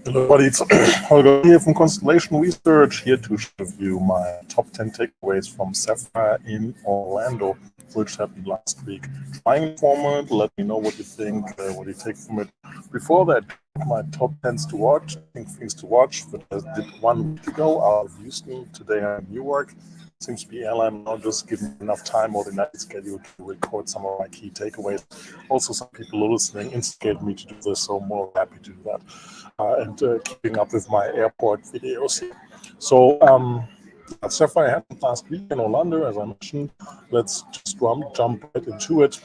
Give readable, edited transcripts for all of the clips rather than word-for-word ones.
Hello, everybody. It's Holger here from Constellation Research, here to share with you my top 10 takeaways from Sapphire in Orlando, which happened last week. Trying the format, let me know what you think, what you take from it. Before that, my top 10s to watch, things to watch, that I did 1 week ago out of Houston. Today I'm in Newark. Seems to be airline now just giving me enough time or the night schedule to record some of my key takeaways. Also, some people listening instigated me to do this, so I'm more happy to do that. And keeping up with my airport videos here. So, Sapphire happened last week in Orlando, as I mentioned. Let's just jump right into it.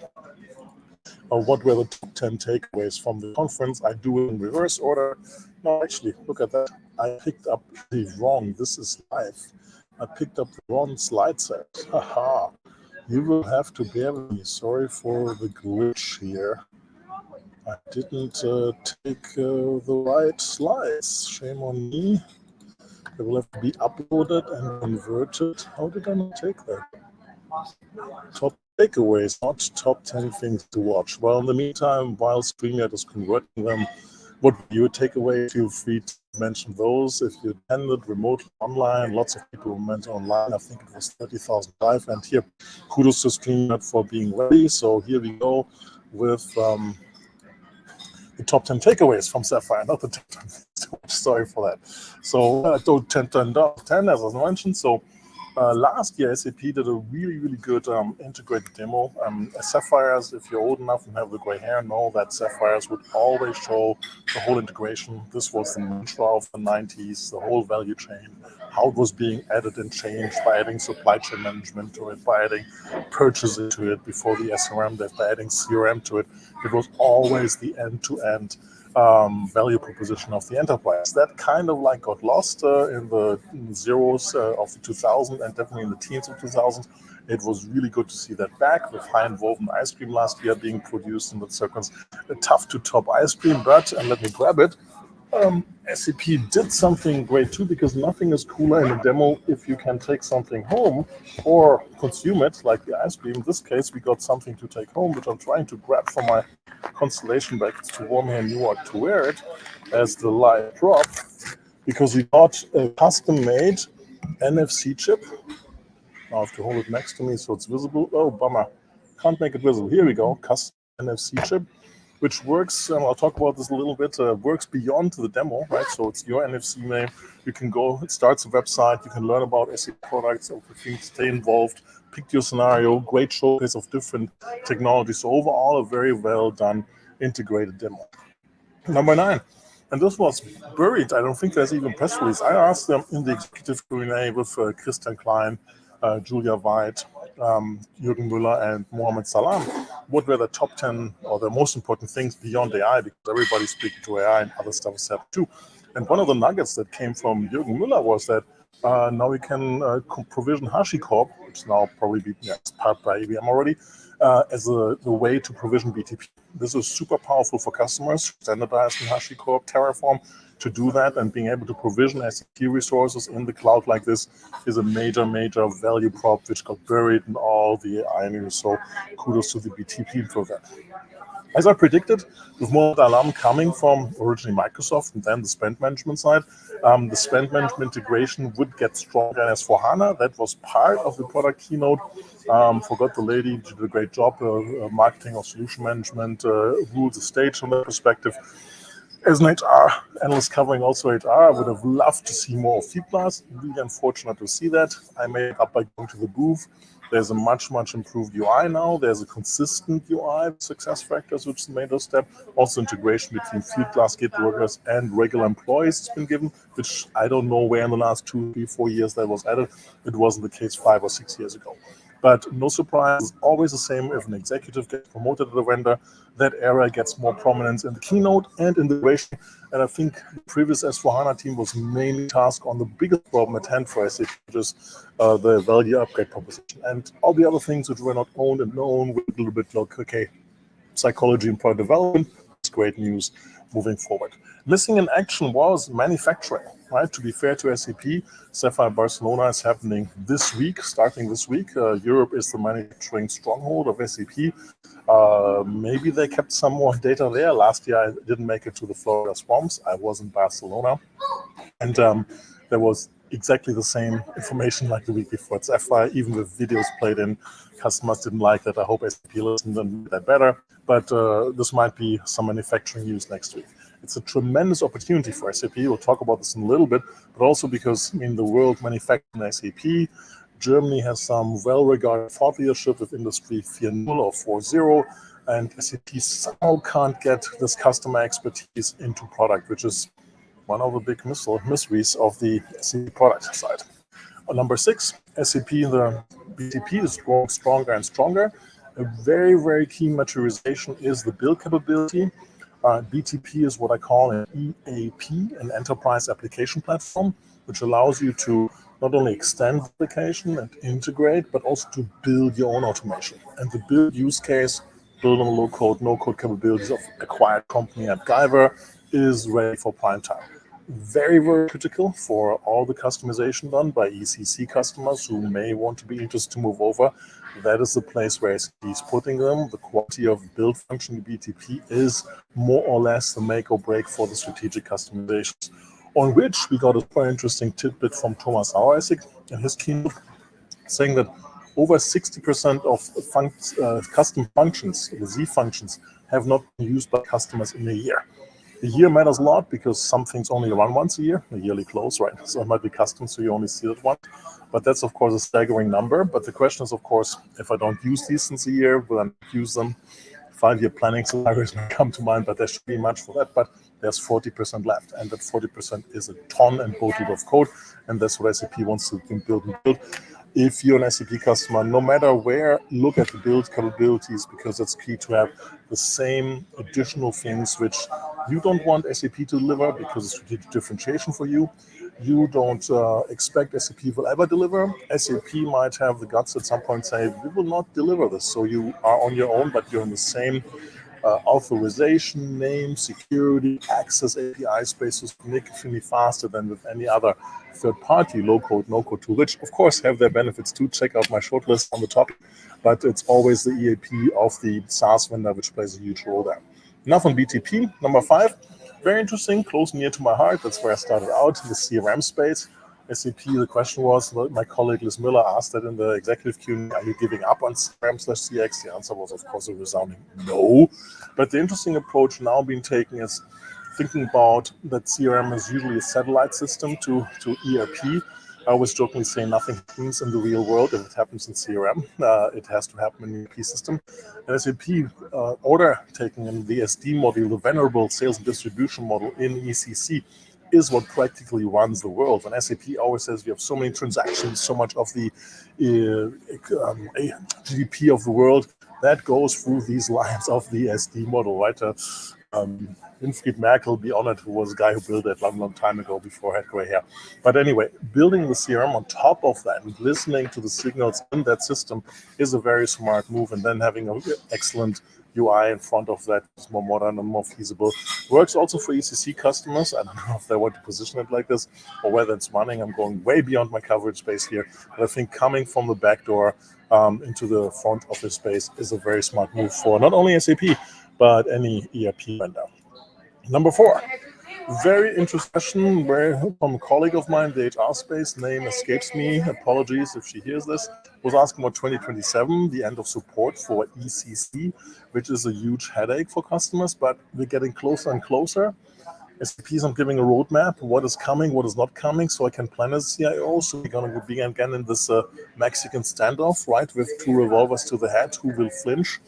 What were the top 10 takeaways from the conference? I do it in reverse order. No, actually, look at that. I picked up the wrong. This is live. I picked up the wrong slide set. Haha. You will have to bear with me. Sorry for the glitch here. I didn't take the right slides. Shame on me. They will have to be uploaded and converted. How did I not take that? Top takeaways, not top 10 things to watch. Well, in the meantime, while StreamYard is converting them, what were your takeaways? Feel free to mention those. If you attended remotely online, lots of people went online. I think it was 30,000 live. And here, kudos to StreamYard for being ready. So here we go with the top 10 takeaways from Sapphire, not the top 10 things to watch. Sorry for that. So, 10 as I mentioned. So, last year, SAP did a really good integrated demo. Sapphires, if you're old enough and have the gray hair, know that Sapphires would always show the whole integration. This was the mantra of the 90s, the whole value chain, how it was being added and changed by adding supply chain management to it, by adding purchasing to it before the SRM, by adding CRM to it. It was always the end-to-end value proposition of the enterprise. That kind of like got lost in the zeros of the 2000s and definitely in the teens of 2000s. It was really good to see that back with high woven ice cream last year being produced in the circles. A tough to top ice cream, but, and let me grab it, SAP did something great too, because nothing is cooler in a demo if you can take something home or consume it, like the ice cream. In this case, we got something to take home, which I'm trying to grab from my Constellation bag. It's too warm here in Newark to wear it as the live drop, because we got a custom-made NFC chip. Now I have to hold it next to me so it's visible. Oh, bummer. Can't make it visible. Here we go. Custom NFC chip, which works, I'll talk about this a little bit, works beyond the demo, right? So it's your NFC name. You can go, it starts a website, you can learn about SAP products, everything, stay involved, pick your scenario, great showcase of different technologies. So overall, a very well done integrated demo. Number 9, and this was buried, I don't think there's even press release. I asked them in the executive Q&A with Christian Klein, Julia White, Jürgen Müller, and Mohammed Salam, what were the top 10 or the most important things beyond AI, because everybody's speaking to AI and other stuff is happening too. And one of the nuggets that came from Jürgen Müller was that now we can provision HashiCorp, which is now probably part by IBM already, as the way to provision BTP. This is super powerful for customers, standardized in HashiCorp, Terraform. To do that and being able to provision SAP resources in the cloud like this is a major value prop which got buried in all the AI news. So kudos to the BTP for that. As I predicted, with more alarm coming from originally Microsoft and then the spend management side, the spend management integration would get stronger as for HANA. That was part of the product keynote. Forgot the lady, she did a great job. Marketing or solution management ruled the stage from that perspective. As an HR analyst covering also HR, I would have loved to see more of Fieldglass. Really unfortunate to see that. I made it up by going to the booth. There's a much improved UI now. There's a consistent UI with SuccessFactors, which is a major step. Also integration between Fieldglass gig workers and regular employees has been given, which I don't know where in the last 2, 3, 4 years that was added. It wasn't the case 5 or 6 years ago. But no surprise, it's always the same. If an executive gets promoted at a vendor, that area gets more prominence in the keynote and integration. And I think the previous S4HANA team was mainly tasked on the biggest problem at hand for SAP, which is the value upgrade proposition. And all the other things which were not owned and known were a little bit like, okay, psychology and product development. It's great news moving forward. Missing in action was manufacturing, right? To be fair to SAP, Sapphire Barcelona is happening this week, starting this week. Europe is the manufacturing stronghold of SAP. Maybe they kept some more data there. Last year, I didn't make it to the Florida swamps. I was in Barcelona. And there was exactly the same information like the week before at Sapphire, even with videos played in. Customers didn't like that. I hope SAP listened and made that better. But this might be some manufacturing news next week. It's a tremendous opportunity for SAP. We'll talk about this in a little bit, but also because the world manufacturing SAP. Germany has some well-regarded thought leadership with Industry 4.0 or 4.0, and SAP somehow can't get this customer expertise into product, which is one of the big mysteries of the SAP product side. On number 6, SAP, the BTP is growing stronger and stronger. A very, very key maturization is the build capability. BTP is what I call an EAP, an enterprise application platform, which allows you to not only extend the application and integrate, but also to build your own automation. And the build use case, build on low-code, no-code capabilities of acquired company at Guyver, is ready for prime time. Very, very critical for all the customization done by ECC customers who may want to be interested to move over. That is the place where SAP is putting them. The quality of build function in BTP is more or less the make or break for the strategic customizations, on which we got a very interesting tidbit from Thomas Sauersig in his keynote, saying that over 60% of custom functions, the Z functions, have not been used by customers in a year. The year matters a lot because some things only run once a year, a yearly close, right? So it might be custom, so you only see it once. But that's, of course, a staggering number. But the question is, of course, if I don't use these since a year, will I not use them? 5-year planning scenarios may come to mind, but there should be much for that. But there's 40% left, and that 40% is a ton and boatload of code, and that's what SAP wants to build and build. If you're an SAP customer, no matter where, look at the build capabilities, because it's key to have the same additional things which you don't want SAP to deliver because it's strategic differentiation for you. You don't expect SAP will ever deliver. SAP might have the guts at some point say, we will not deliver this. So you are on your own, but you're in the same authorization, name, security, access API spaces significantly faster than with any other third-party low-code, no-code tool, which of course have their benefits too. Check out my shortlist on the top, but it's always the EAP of the SaaS vendor which plays a huge role there. Enough on BTP. Number 5, very interesting, close near to my heart. That's where I started out, the CRM space. SAP, the question was, my colleague Liz Miller asked that in the executive Q&A, are you giving up on CRM/CX? The answer was, of course, a resounding no. But the interesting approach now being taken is thinking about that CRM is usually a satellite system to ERP. I always jokingly say nothing happens in the real world if it happens in CRM. It has to happen in the ERP system. And SAP order taking in the SD model, the venerable sales and distribution model in ECC, is what practically runs the world. And SAP always says we have so many transactions, so much of the GDP of the world that goes through these lines of the SD model, right? Winfried Merkel, be honored, who was a guy who built it a long, long time ago before I had gray hair. But anyway, building the CRM on top of that and listening to the signals in that system is a very smart move. And then having an excellent UI in front of that is more modern and more feasible. Works also for ECC customers. I don't know if they want to position it like this or whether it's running. I'm going way beyond my coverage space here. But I think coming from the back door into the front office space is a very smart move for not only SAP, but any ERP vendor. Number 4, very interesting question from a colleague of mine, the HR space, name escapes me, apologies if she hears this, was asking about 2027, the end of support for ECC, which is a huge headache for customers, but we're getting closer and closer. SAP is giving a roadmap, what is coming, what is not coming, so I can plan as CIO. So we're going to be again in this Mexican standoff, right, with 2 revolvers to the head, who will flinch.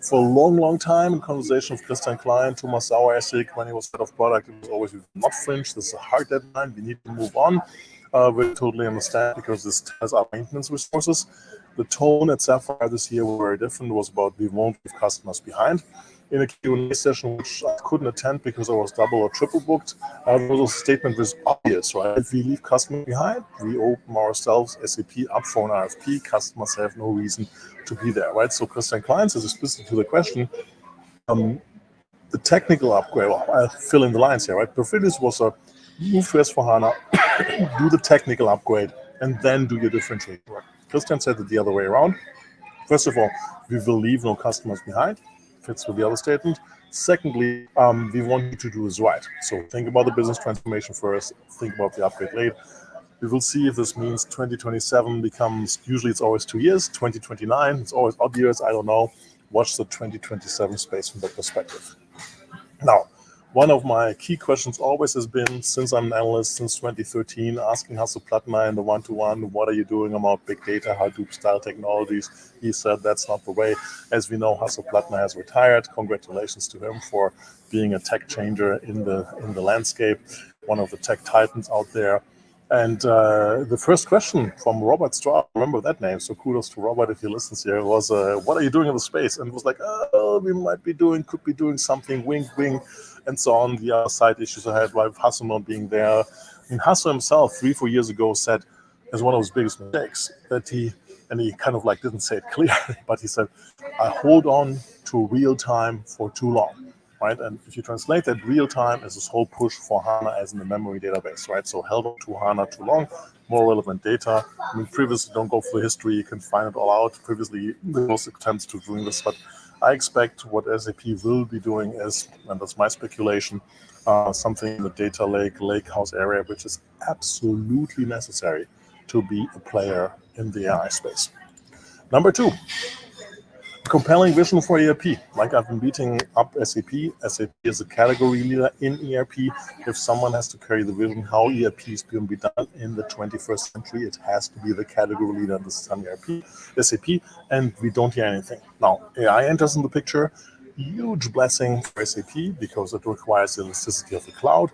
For a long, long time, in conversation with Christian Klein, Thomas Sauersig, when he was head of product, it was always, we will not flinch. This is a hard deadline. We need to move on. We totally understand because this has our maintenance resources. The tone at Sapphire this year was very different. It was about we won't leave customers behind. In a Q&A session, which I couldn't attend because I was double or triple booked, there was a statement that was obvious, right? If we leave customers behind, we open ourselves, SAP, up for an RFP. Customers have no reason to be there, right? So Christian Klein says explicitly to the question, the technical upgrade, well, I'll fill in the lines here, right? Perfidious was a move to S4HANA, do the technical upgrade, and then do your differentiation work. Christian said it the other way around. First of all, we will leave no customers behind. Fits with the other statement. Secondly, we want you to do this right. So think about the business transformation first. Think about the upgrade late. We will see if this means 2027 becomes, usually it's always 2 years, 2029, it's always odd years, I don't know. Watch the 2027 space from that perspective. Now, one of my key questions always has been, since I'm an analyst since 2013, asking Hasso Plattner in the one-to-one, what are you doing about big data, Hadoop style technologies? He said that's not the way. As we know, Hasso Plattner has retired. Congratulations to him for being a tech changer in the landscape, one of the tech titans out there. And the first question from Robert Straub, remember that name, so kudos to Robert if he listens here, was, what are you doing in the space? And it was like, oh, we could be doing something, wink, wink, and so on. The other side issues I had, like Hasso not being there. I mean, Hasso himself 3-4 years ago said, as one of his biggest mistakes, that he kind of like didn't say it clearly, but he said, I hold on to real time for too long. Right, and if you translate that, real time is this whole push for HANA as in the memory database, right? So held on to HANA too long, more relevant data. I mean, previously, don't go through history, you can find it all out. Previously, there was attempts to doing this, but I expect what SAP will be doing is, and that's my speculation, something in the data lakehouse area, which is absolutely necessary to be a player in the AI space. Number 2. Compelling vision for ERP. Like I've been beating up SAP. SAP is a category leader in ERP. If someone has to carry the vision how ERP is going to be done in the 21st century, it has to be the category leader in this time SAP, and we don't hear anything. Now, AI enters in the picture. Huge blessing for SAP because it requires the elasticity of the cloud.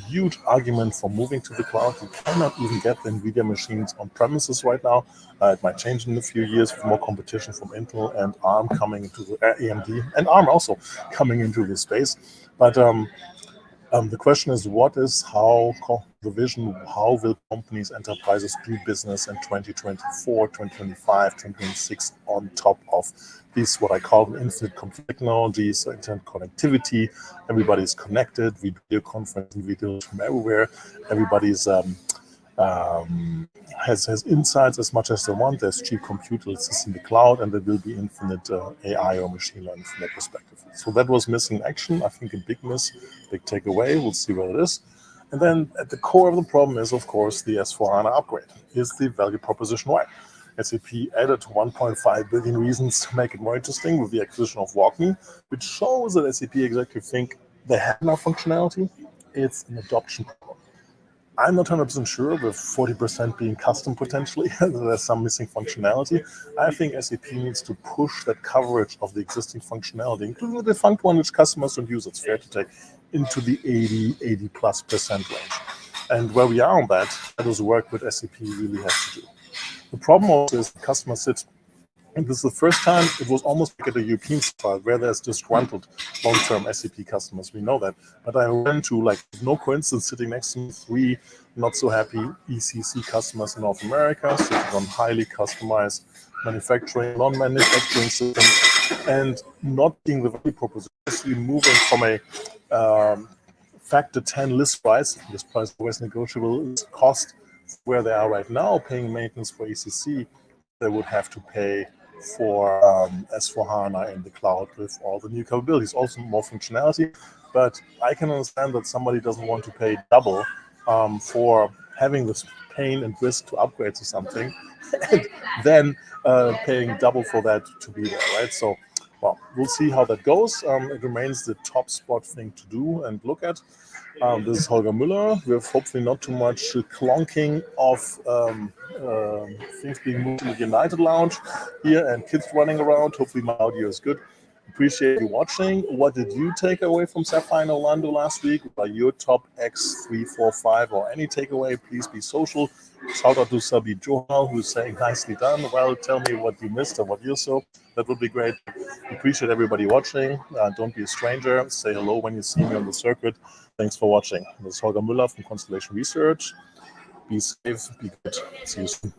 Huge argument for moving to the cloud. You cannot even get the NVIDIA machines on premises right now. It might change in a few years with more competition from Intel and ARM coming into the AMD and ARM also coming into the space. But the question is, the vision, how will companies, enterprises do business in 2024, 2025, 2026 on top of these, what I call infinite conflict technologies, so internet connectivity, everybody's connected, video conferencing, video from everywhere, everybody's has insights as much as they want. There's cheap compute in the cloud, and there will be infinite AI or machine learning from that perspective. So that was missing action. I think a big miss, big takeaway. We'll see what it is. And then at the core of the problem is, of course, the S4HANA upgrade. Is the value proposition right? SAP added 1.5 billion reasons to make it more interesting with the acquisition of WalkMe, which shows that SAP executives think they have enough functionality. It's an adoption problem. I'm not 100% sure, with 40% being custom potentially, there's some missing functionality. I think SAP needs to push that coverage of the existing functionality, including the defunct one which customers don't use, it's fair to take, into the 80+% range. And where we are on that is work with SAP really has to do. The problem also is the customer sits, and this is the first time it was almost like at a European style where there's disgruntled long-term SAP customers. We know that. But I ran to, like, no coincidence, sitting next to me, 3 not so happy ECC customers in North America, sitting on highly customized manufacturing, non-manufacturing systems, and not being the value proposition, actually moving from a factor 10 list price always negotiable, cost where they are right now, paying maintenance for ECC, they would have to pay for S4HANA in the cloud with all the new capabilities, also more functionality. But I can understand that somebody doesn't want to pay double for having this pain and risk to upgrade to something, and then paying double for that to be there, right? So, well, we'll see how that goes. It remains the top spot thing to do and look at. This is Holger Mueller with hopefully not too much clonking of things being moved in the United Lounge here and kids running around. Hopefully my audio is good. Appreciate you watching. What did you take away from Sapphire Orlando last week? By your top X, 3, 4, 5, or any takeaway, please be social. Shout out to Sabi Johal, who's saying nicely done. Well, tell me what you missed or what you saw. That would be great. Appreciate everybody watching. Don't be a stranger. Say hello when you see me on the circuit. Thanks for watching. This is Holger Mueller from Constellation Research. Be safe, be good. See you soon.